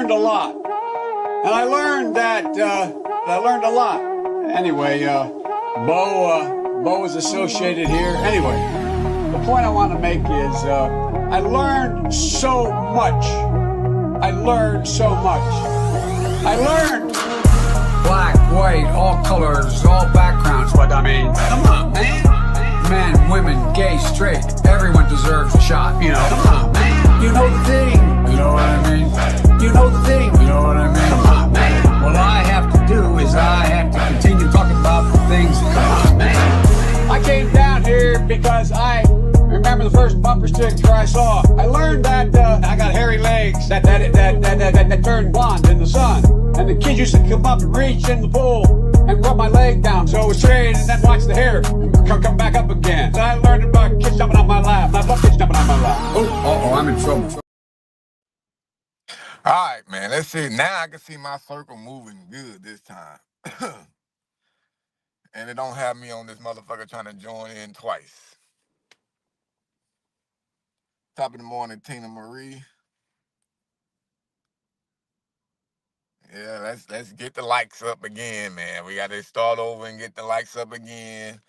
learned a lot. And I learned that, I learned a lot. Anyway, Bo is associated here. Anyway, the point I want to make is, I learned so much. I learned so much. I learned black, white, all colors, all backgrounds. what I mean. Come on, man. Men, women, gay, straight, everyone deserves a shot. You know, come on, man. You know the thing. You know what I mean? You know the thing. You know what I mean? Come on, man. What I have to do is I have to continue talking about the things. Come on, man. I came down here because I remember the first bumper sticker I saw. I learned that I got hairy legs that turn blonde in the sun. And the kids used to come up and reach in the pool and rub my leg down so it was straight and then watch the hair come back up again. Then I learned about kids jumping on my lap. I love kids jumping on my lap. Oh, I'm in trouble. All right, man. Let's see. Now I can see my circle moving good this time. And it don't have me on this motherfucker trying to join in twice. Top of the morning, Tina Marie. Yeah, let's get the likes up again, man. We got to start over and get the likes up again.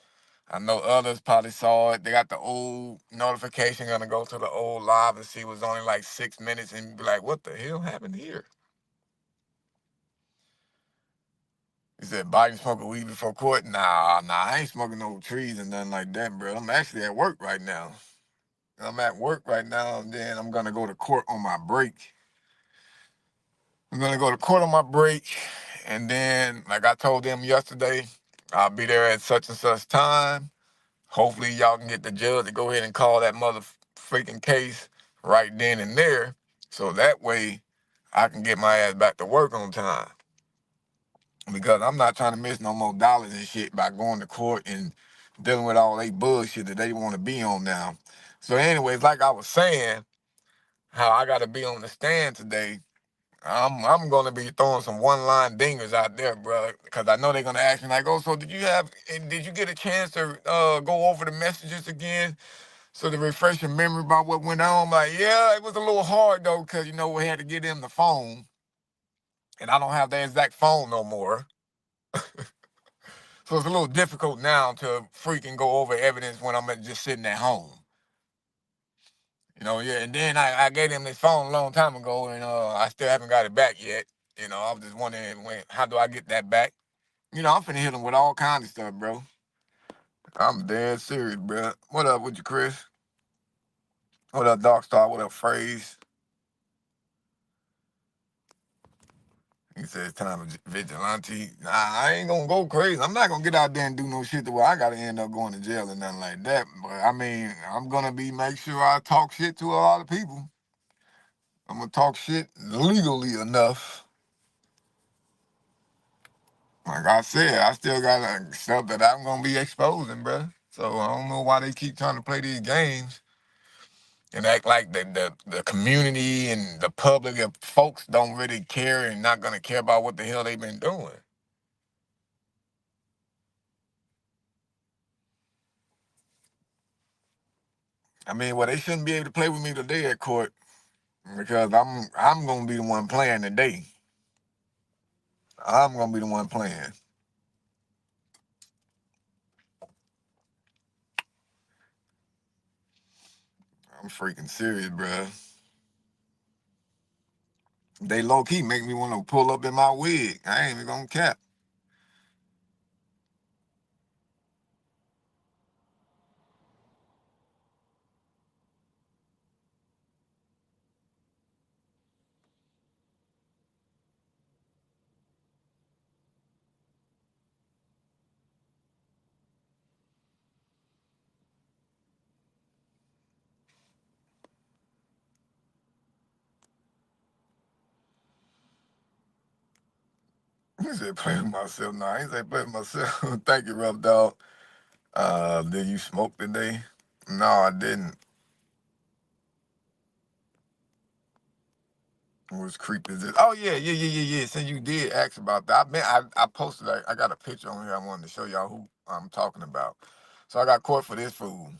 I know others probably saw it. They got the old notification, gonna go to the old live and see it was only like 6 minutes and be like, what the hell happened here? He said, Biden smoking weed before court? Nah, I ain't smoking no trees and nothing like that, bro. I'm actually at work right now. I'm at work right now, and then I'm gonna go to court on my break. I'm gonna go to court on my break, and then, like I told them yesterday, I'll be there at such and such time. Hopefully, y'all can get the judge to go ahead and call that mother freaking case right then and there, so that way I can get my ass back to work on time. Because I'm not trying to miss no more dollars and shit by going to court and dealing with all they bullshit that they want to be on now. So anyways, like I was saying, how I got to be on the stand today, I'm gonna be throwing some one-line dingers out there, bro, because I know they're gonna ask me like, "Oh, so did you get a chance to go over the messages again, so to refresh your memory about what went on?" I'm like, yeah, it was a little hard though, because we had to get in the phone, and I don't have the exact phone no more. So it's a little difficult now to freaking go over evidence when I'm just sitting at home. Yeah. And then I gave him this phone a long time ago, and I still haven't got it back yet. I was just wondering how do I get that back? I'm finna hit him with all kinds of stuff, bro. I'm dead serious, bro. What up with you, Chris? What up, Dark Star? What up, Phrase? He says time of vigilante. Nah, I ain't gonna go crazy. I'm not gonna get out there and do no shit to where I gotta end up going to jail or nothing like that. But I mean, I'm gonna make sure I talk shit to a lot of people. I'm gonna talk shit legally enough. Like I said, I still got stuff that I'm gonna be exposing, bro. So I don't know why they keep trying to play these games and act like the community and the public and folks don't really care and not gonna care about what the hell they've been doing. I mean, well, they shouldn't be able to play with me today at court because I'm gonna be the one playing today. I'm gonna be the one playing. I'm freaking serious, bro. They low key make me want to pull up in my wig. I ain't even gonna cap. He said play with myself. No, I ain't say play with myself. Thank you, Rough Dog. Did you smoke today? No, I didn't. What's creepy is this? Oh yeah. Since you did ask about that, I posted. I got a picture on here. I wanted to show y'all who I'm talking about. So I got caught for this fool.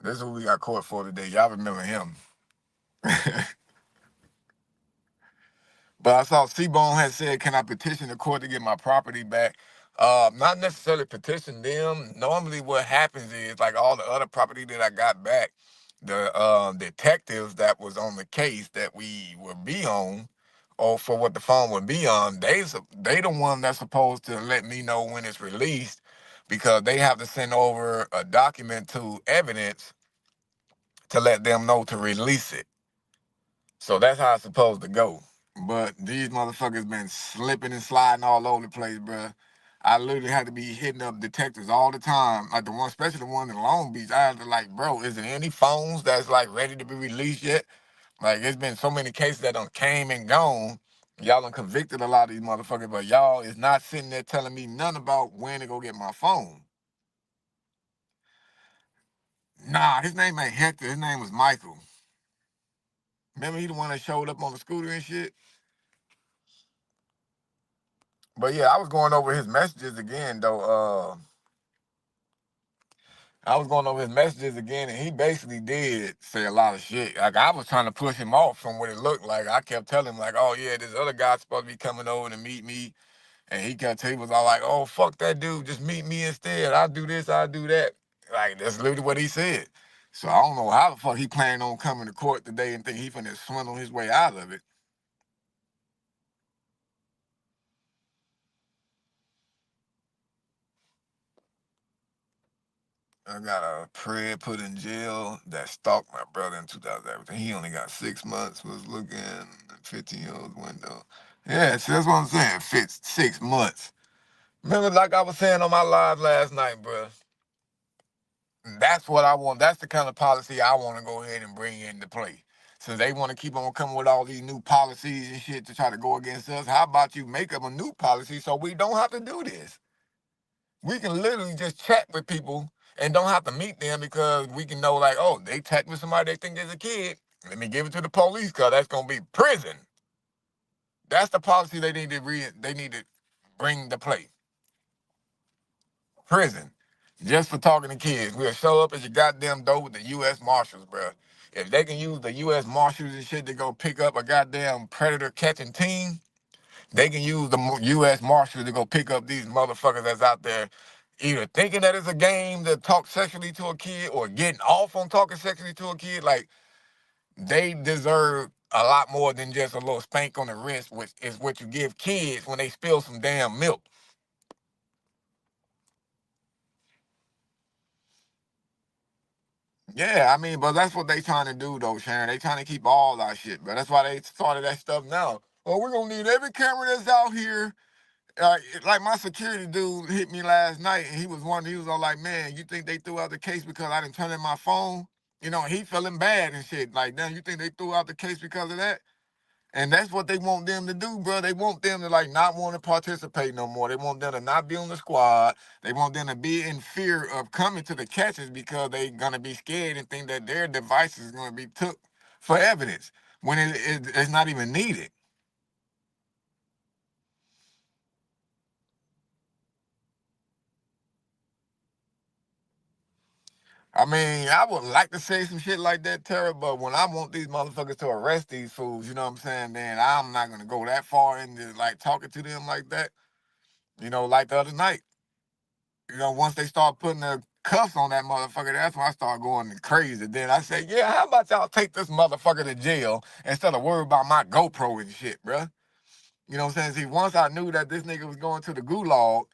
This is who we got caught for today. Y'all remember him? But I saw C-Bone had said, "Can I petition the court to get my property back?" Not necessarily petition them. Normally, what happens is like all the other property that I got back, the detectives that was on the case that we would be on, or for what the phone would be on, they the one that's supposed to let me know when it's released, because they have to send over a document to evidence to let them know to release it. So that's how it's supposed to go. But these motherfuckers been slipping and sliding all over the place, bruh. I literally had to be hitting up detectives all the time. Like the one, especially the one in Long Beach. I had to like, bro, is there any phones that's like ready to be released yet? Like it's been so many cases that done came and gone. Y'all done convicted a lot of these motherfuckers, but y'all is not sitting there telling me nothing about when to go get my phone. Nah, his name ain't Hector. His name was Michael. Remember he the one that showed up on the scooter and shit? But yeah, I was going over his messages again though. I was going over his messages again, and he basically did say a lot of shit. Like I was trying to push him off from what it looked like. I kept telling him like, "Oh yeah, this other guy's supposed to be coming over to meet me," and he was all like, "Oh fuck that dude, just meet me instead. I'll do this, I'll do that." Like that's literally what he said. So I don't know how the fuck he planning on coming to court today and think he finna swindle his way out of it. I got a prayer put in jail that stalked my brother in 2017. He only got 6 months, was looking 15-year-old window. Yeah, see, that's what I'm saying. Fits 6 months. Remember, like I was saying on my live last night, bro. That's what I want. That's the kind of policy I want to go ahead and bring into play. Since they want to keep on coming with all these new policies and shit to try to go against us, how about you make up a new policy so we don't have to do this? We can literally just chat with people and don't have to meet them, because we can know like, oh, they chat with somebody they think is a kid. Let me give it to the police, because that's gonna be prison. That's the policy they need to bring to play. Prison. Just for talking to kids. We'll show up at your goddamn door with the U.S. Marshals, bro. If they can use the U.S. Marshals and shit to go pick up a goddamn predator catching team, they can use the U.S. Marshals to go pick up these motherfuckers that's out there either thinking that it's a game to talk sexually to a kid or getting off on talking sexually to a kid. Like, they deserve a lot more than just a little spank on the wrist, which is what you give kids when they spill some damn milk. Yeah, I mean, but that's what they trying to do, though, Sharon. They trying to keep all our shit, but that's why they started that stuff now. Oh, we're gonna need every camera that's out here. Like my security dude hit me last night, and he was wondering. He was all like, "Man, you think they threw out the case because I didn't turn in my phone?" You know, he feeling bad and shit. Like, damn, you think they threw out the case because of that? And that's what they want them to do, bro. They want them to like not want to participate no more. They want them to not be on the squad. They want them to be in fear of coming to the catches because they gonna be scared and think that their device is gonna be took for evidence when it's not even needed. I mean, I would like to say some shit like that, Tara, but when I want these motherfuckers to arrest these fools, you know what I'm saying, then I'm not gonna go that far into like talking to them like that. You know, like the other night. You know, once they start putting the cuffs on that motherfucker, that's when I start going crazy. Then I say, yeah, how about y'all take this motherfucker to jail instead of worry about my GoPro and shit, bruh? You know what I'm saying? See, once I knew that this nigga was going to the gulag,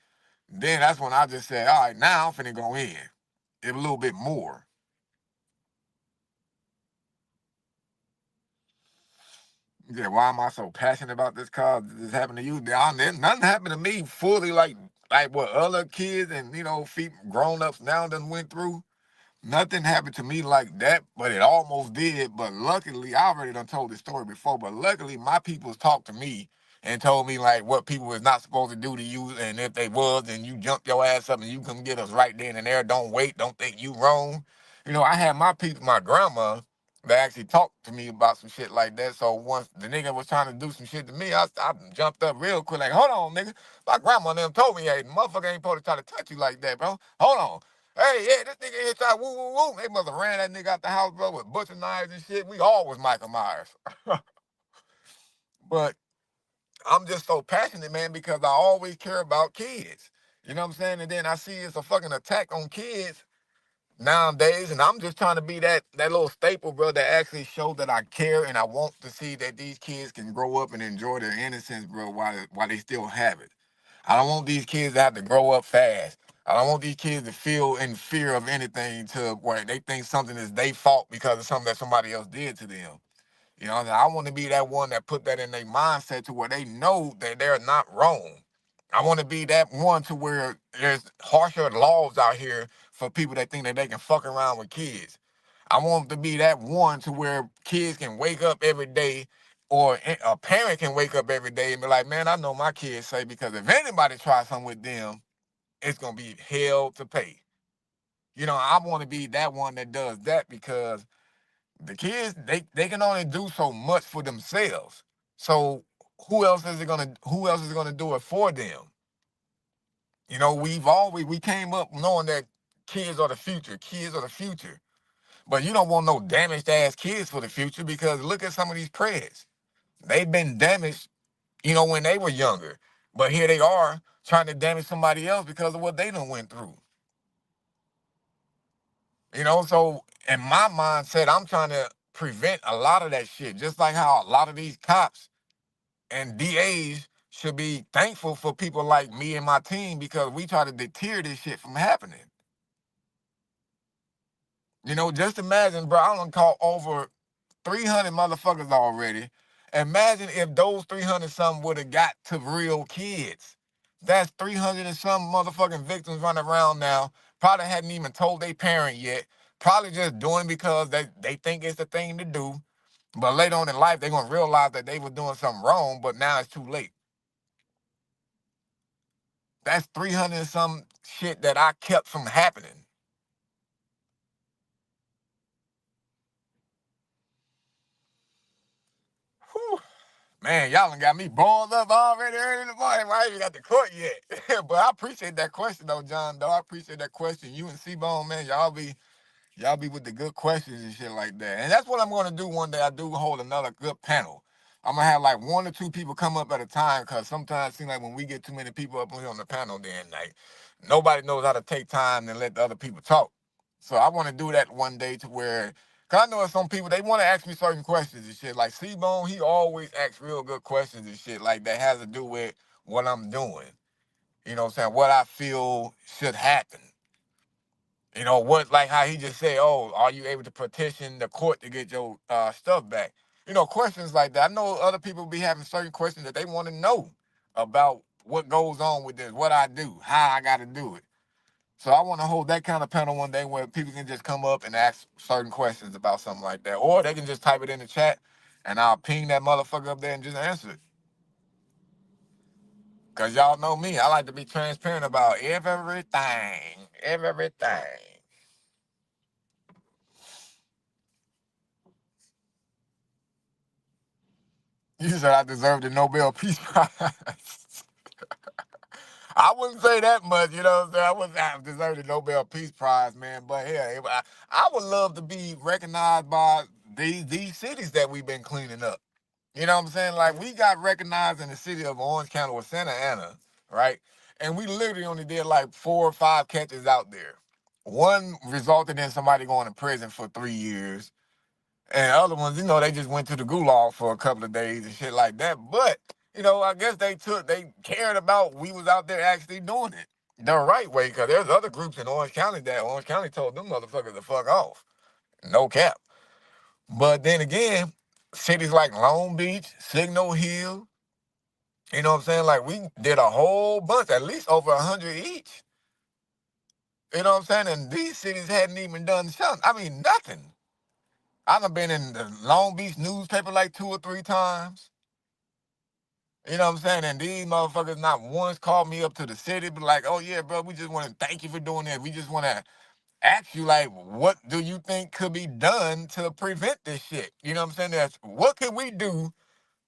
then that's when I just said, all right, now I'm finna go in. A little bit more. Yeah, why am I so passionate about this car? This happened to you? Nothing happened to me fully like what other kids and grown ups now done went through. Nothing happened to me like that, but it almost did. But luckily, I already done told this story before, but luckily my people's talked to me and told me like what people was not supposed to do to you. And if they was, then you jump your ass up and you come get us right then and there. Don't wait. Don't think you wrong. You know, I had my people, my grandma, that actually talked to me about some shit like that. So once the nigga was trying to do some shit to me, I jumped up real quick like, hold on, nigga. My grandma and them told me, hey, motherfucker ain't supposed to try to touch you like that, bro. Hold on. Hey, yeah, this nigga here try woo woo woo. They must have ran that nigga out the house, bro, with butcher knives and shit. We all was Michael Myers. But I'm just so passionate, man, because I always care about kids. You know what I'm saying? And then I see it's a fucking attack on kids nowadays, and I'm just trying to be that little staple, bro, that actually show that I care and I want to see that these kids can grow up and enjoy their innocence, bro, while they still have it. I don't want these kids to have to grow up fast. I don't want these kids to feel in fear of anything to where they think something is their fault because of something that somebody else did to them. You know, I want to be that one that put that in their mindset to where they know that they're not wrong. I want to be that one to where there's harsher laws out here for people that think that they can fuck around with kids. I want to be that one to where kids can wake up every day or a parent can wake up every day and be like, man, I know my kids say because if anybody tries something with them, it's going to be hell to pay. You know, I want to be that one that does that because the kids, they can only do so much for themselves. So who else is gonna do it for them? You know, we came up knowing that kids are the future. Kids are the future. But you don't want no damaged ass kids for the future because look at some of these preds. They've been damaged, you know, when they were younger. But here they are trying to damage somebody else because of what they done went through. You know, so in my mindset, I'm trying to prevent a lot of that shit. Just like how a lot of these cops and DAs should be thankful for people like me and my team because we try to deter this shit from happening. You know, just imagine, bro, I done caught over 300 motherfuckers already. Imagine if those 300 something would have got to real kids. That's 300 and some motherfucking victims running around now. Probably hadn't even told their parent yet. Probably just doing because they think it's the thing to do. But later on in life, they're going to realize that they were doing something wrong, but now it's too late. That's 300 and some shit that I kept from happening. Whew. Man, y'all done got me boiled up already early in the morning. I ain't even got to court yet. But I appreciate that question, though, John, though. I appreciate that question. You and C-Bone, man, y'all be with the good questions and shit like that. And that's what I'm going to do one day. I do hold another good panel. I'm going to have like one or two people come up at a time because sometimes it seems like when we get too many people up here on the panel, then like nobody knows how to take time and let the other people talk. So I want to do that one day to where, because I know some people, they want to ask me certain questions and shit. Like C-Bone, he always asks real good questions and shit like that has to do with what I'm doing. You know what I'm saying? What I feel should happen. You know, what, like how he just said, oh, are you able to petition the court to get your stuff back? You know, questions like that. I know other people be having certain questions that they want to know about what goes on with this, what I do, how I got to do it. So I want to hold that kind of panel one day where people can just come up and ask certain questions about something like that. Or they can just type it in the chat and I'll ping that motherfucker up there and just answer it. Because y'all know me, I like to be transparent about everything. Everything. You said I deserve the Nobel Peace Prize. I wouldn't say that much, you know what I'm saying? I wouldn't have deserved the Nobel Peace Prize, man. But yeah, I would love to be recognized by these cities that we've been cleaning up. You know what I'm saying? Like we got recognized in the city of Orange County with Santa Ana, right? And we literally only did like 4 or 5 catches out there. One resulted in somebody going to prison for 3 years. And other ones, you know, they just went to the gulag for a couple of days and shit like that. But, you know, I guess they cared about we was out there actually doing it the right way. Because there's other groups in Orange County that Orange County told them motherfuckers to fuck off. No cap. But then again, cities like Long Beach, Signal Hill, you know what I'm saying? Like we did a whole bunch, at least over 100 each. You know what I'm saying? And these cities hadn't even done something. I mean, nothing. I done been in the Long Beach newspaper like 2 or 3 times. You know what I'm saying? And these motherfuckers not once called me up to the city, but like, oh yeah, bro, we just want to thank you for doing that. We just want to ask you, like, what do you think could be done to prevent this shit? You know what I'm saying? That's what could we do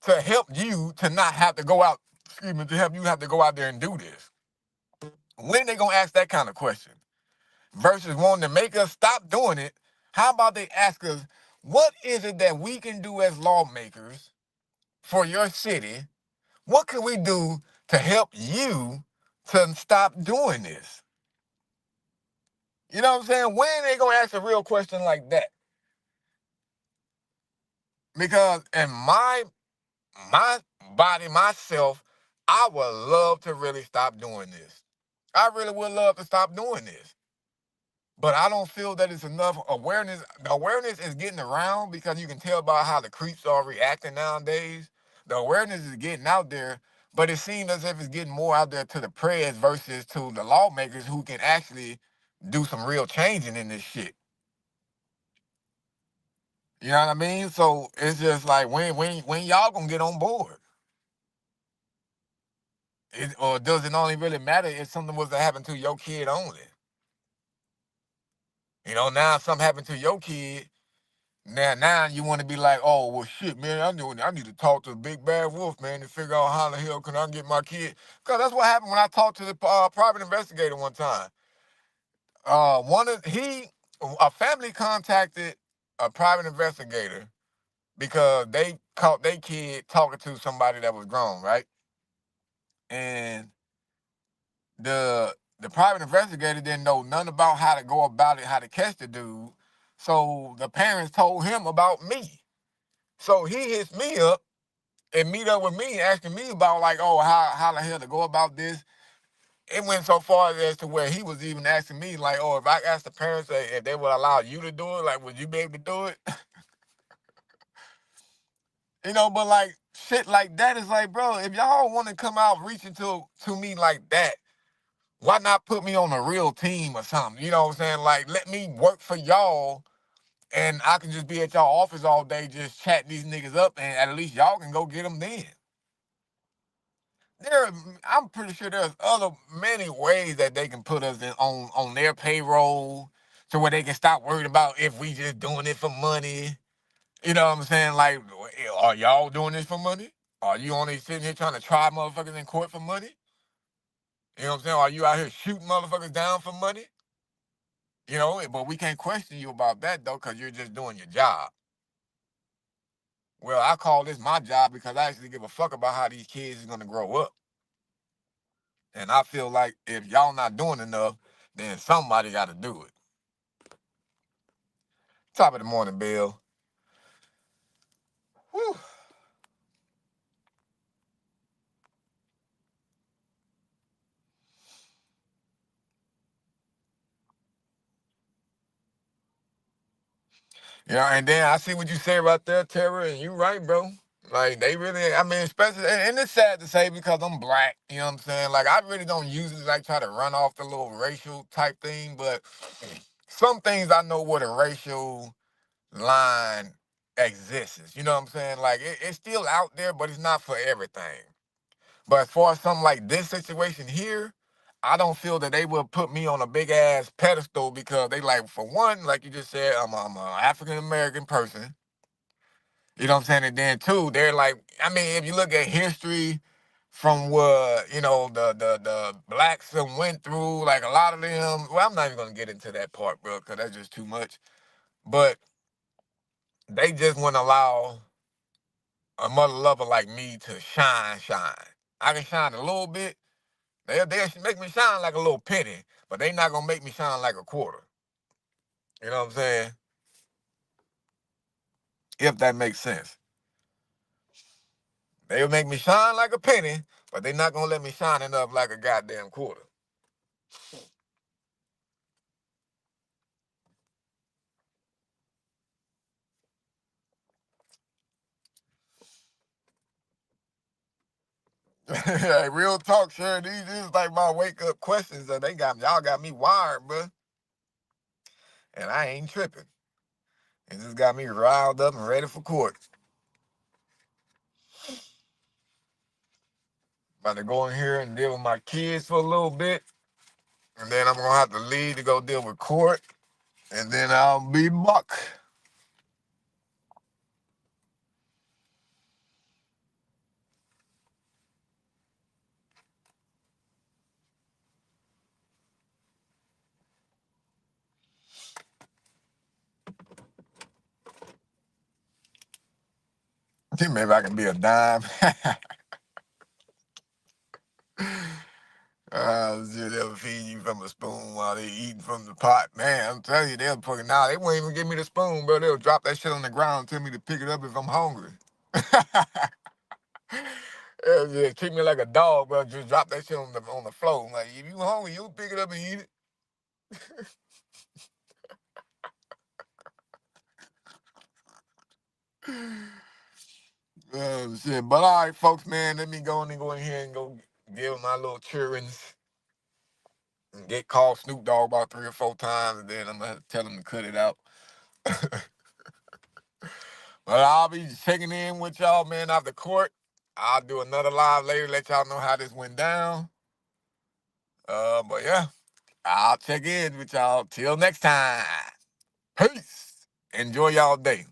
to help you to not have to go out, excuse me, to help you have to go out there and do this? When they gonna ask that kind of question? Versus wanting to make us stop doing it, how about they ask us, what is it that we can do as lawmakers for your city? What can we do to help you to stop doing this? You know what I'm saying? When they gonna ask a real question like that? Because in my body, myself, I would love to really stop doing this. I really would love to stop doing this. But I don't feel that it's enough awareness. The awareness is getting around because you can tell by how the creeps are reacting nowadays. The awareness is getting out there, but it seems as if it's getting more out there to the press versus to the lawmakers who can actually do some real changing in this shit. You know what I mean? So it's just like when y'all gonna get on board? Or does it only really matter if something was to happen to your kid only? You know, now if something happened to your kid, now you want to be like, oh well, shit, man, I need to talk to the big bad wolf, man, to figure out how the hell can I get my kid? Cause that's what happened when I talked to the private investigator one time. One of he a family contacted a private investigator because they caught their kid talking to somebody that was grown, right? And the private investigator didn't know nothing about how to go about it, how to catch the dude. So the parents told him about me. So he hits me up and meet up with me, asking me about like, oh, how the hell to go about this. It went so far as to where he was even asking me like, oh, if I asked the parents if they would allow you to do it, like, would you be able to do it? You know, but like shit like that is like, bro, if y'all want to come out reaching to me like that, why not put me on a real team or something? You know what I'm saying? Like, let me work for y'all and I can just be at y'all office all day just chatting these niggas up and at least y'all can go get them then. I'm pretty sure there's other many ways that they can put us in, on their payroll to where they can stop worrying about if we just doing it for money. You know what I'm saying? Like, are y'all doing this for money? Are you only sitting here trying to try motherfuckers in court for money? You know what I'm saying? Are you out here shooting motherfuckers down for money? You know, but we can't question you about that though, because you're just doing your job. Well, I call this my job because I actually give a fuck about how these kids is gonna grow up. And I feel like if y'all not doing enough, then somebody gotta do it. Top of the morning, Bill. Whew. Yeah, and then I see what you say right there, Tara, and you right, bro. Like they really, I mean, especially, and it's sad to say because I'm black. You know what I'm saying? Like I really don't usually like try to run off the little racial type thing, but some things I know what a racial line exists. You know what I'm saying? Like it's still out there, but it's not for everything. But as far as something like this situation here, I don't feel that they will put me on a big ass pedestal because they like, for one, like you just said, I'm a African American person. You know what I'm saying? And then two, they're like, I mean, if you look at history from what, you know, the blacks that went through, like a lot of them, well, I'm not even gonna get into that part, bro, because that's just too much. But they just wouldn't allow a mother lover like me to shine. I can shine a little bit. They'll make me shine like a little penny, but they not gonna make me shine like a quarter. You know what I'm saying? If that makes sense. They'll make me shine like a penny, but they not gonna let me shine enough like a goddamn quarter. Hey, real talk, sure. These is like my wake up questions that they got y'all got me wired, bro. And I ain't tripping. It just got me riled up and ready for court. About to go in here and deal with my kids for a little bit. And then I'm gonna have to leave to go deal with court. And then I'll be buck. Maybe I can be a dime. Shit, they'll feed you from a spoon while they eating from the pot. Man, I'm telling you, they'll put it now. They won't even give me the spoon, bro. They'll drop that shit on the ground and tell me to pick it up if I'm hungry. They'll just treat me like a dog, bro. Just drop that shit on the floor. Like, if you hungry, you'll pick it up and eat it. Oh, shit. But all right, folks, man, let me go in here and go give my little cheerings and get called Snoop Dogg about 3 or 4 times, and then I'm gonna have to tell him to cut it out. But I'll be checking in with y'all, man, after court. I'll do another live later, let y'all know how this went down. But yeah, I'll check in with y'all. Till next time. Peace. Enjoy y'all day.